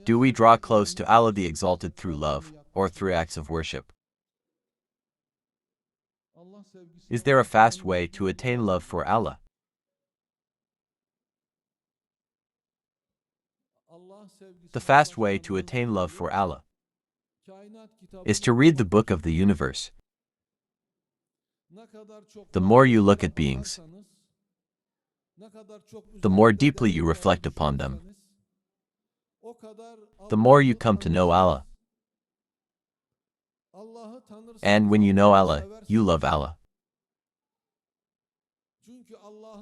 Do we draw close to Allah the Exalted through love, or through acts of worship? Is there a fast way to attain love for Allah? The fast way to attain love for Allah is to read the book of the universe. The more you look at beings, the more deeply you reflect upon them, the more you come to know Allah. And when you know Allah, you love Allah.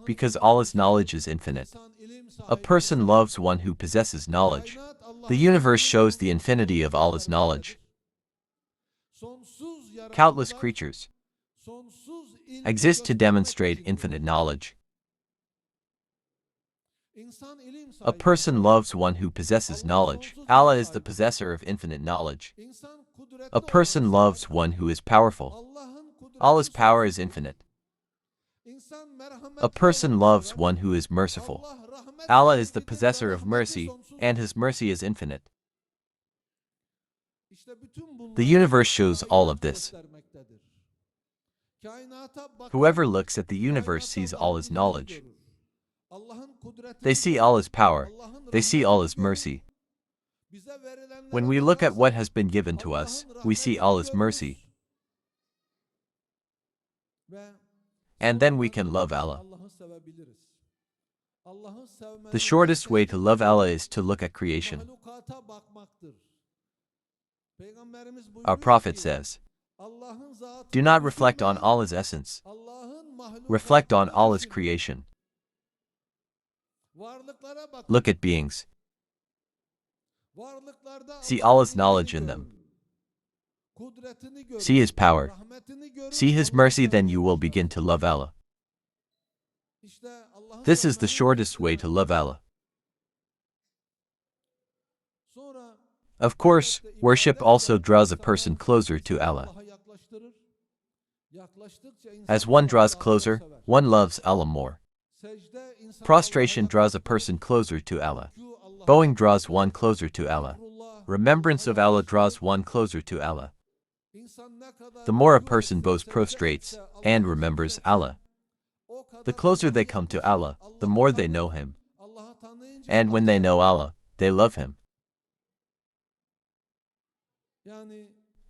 Because Allah's knowledge is infinite. A person loves one who possesses knowledge. The universe shows the infinity of Allah's knowledge. Countless creatures exist to demonstrate infinite knowledge. A person loves one who possesses knowledge. Allah is the possessor of infinite knowledge. A person loves one who is powerful. Allah's power is infinite. A person loves one who is merciful. Allah is the possessor of mercy, and His mercy is infinite. The universe shows all of this. Whoever looks at the universe sees Allah's knowledge. They see Allah's power. They see Allah's mercy. When we look at what has been given to us, we see Allah's mercy. And then we can love Allah. The shortest way to love Allah is to look at creation. Our Prophet says, "Do not reflect on Allah's essence. Reflect on Allah's creation. Look at beings. See Allah's knowledge in them. See His power. See His mercy, then you will begin to love Allah." This is the shortest way to love Allah. Of course, worship also draws a person closer to Allah. As one draws closer, one loves Allah more. Prostration draws a person closer to Allah. Bowing draws one closer to Allah. Remembrance of Allah draws one closer to Allah. The more a person bows, prostrates, and remembers Allah, the closer they come to Allah, the more they know Him. And when they know Allah, they love Him.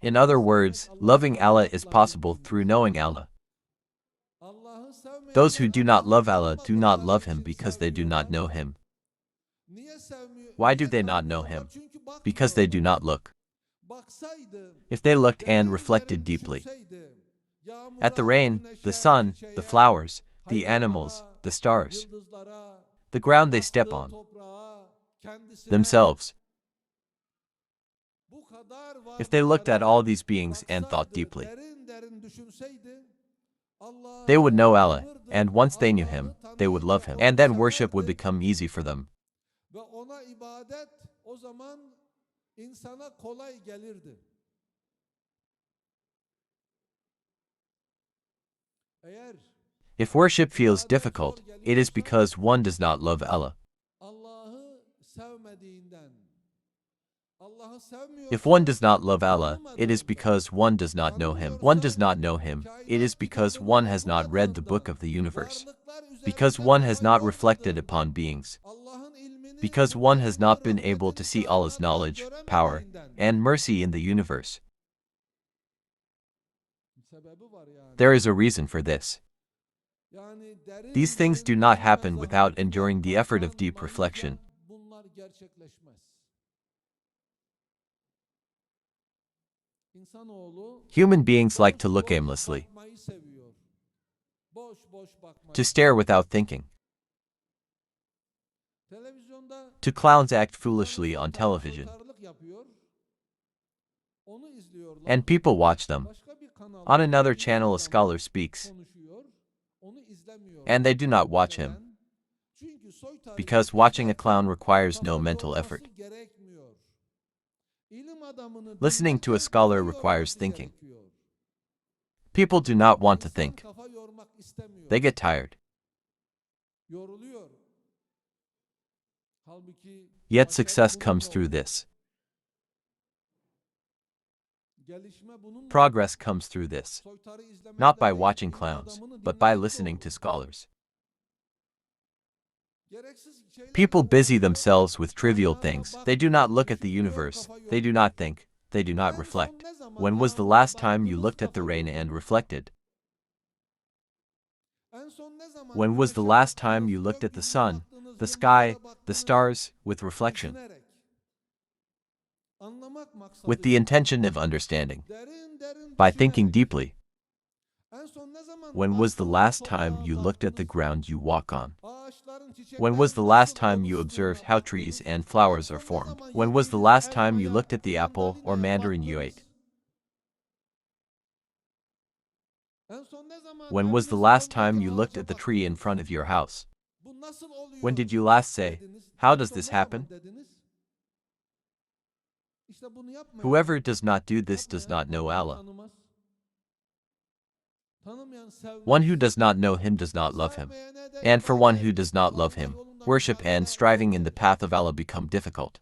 In other words, loving Allah is possible through knowing Allah. Those who do not love Allah do not love Him because they do not know Him. Why do they not know Him? Because they do not look. If they looked and reflected deeply at the rain, the sun, the flowers, the animals, the stars, the ground they step on, themselves, if they looked at all these beings and thought deeply, they would know Allah, and once they knew Him, they would love Him, and then worship would become easy for them. If worship feels difficult, it is because one does not love Allah. If one does not love Allah, it is because one does not know Him. One does not know Him, it is because one has not read the book of the universe. Because one has not reflected upon beings. Because one has not been able to see Allah's knowledge, power, and mercy in the universe. There is a reason for this. These things do not happen without enduring the effort of deep reflection. Human beings like to look aimlessly, to stare without thinking, to clowns act foolishly on television, and people watch them. On another channel a scholar speaks, and they do not watch him, because watching a clown requires no mental effort. Listening to a scholar requires thinking. People do not want to think. They get tired. Yet success comes through this. Progress comes through this. Not by watching clowns, but by listening to scholars. People busy themselves with trivial things. They do not look at the universe, they do not think, they do not reflect. When was the last time you looked at the rain and reflected? When was the last time you looked at the sun, the sky, the stars, with reflection? With the intention of understanding. By thinking deeply. When was the last time you looked at the ground you walk on? When was the last time you observed how trees and flowers are formed? When was the last time you looked at the apple or mandarin you ate? When was the last time you looked at the tree in front of your house? When did you last say, "How does this happen?" Whoever does not do this does not know Allah. One who does not know Him does not love Him. And for one who does not love Him, worship and striving in the path of Allah become difficult.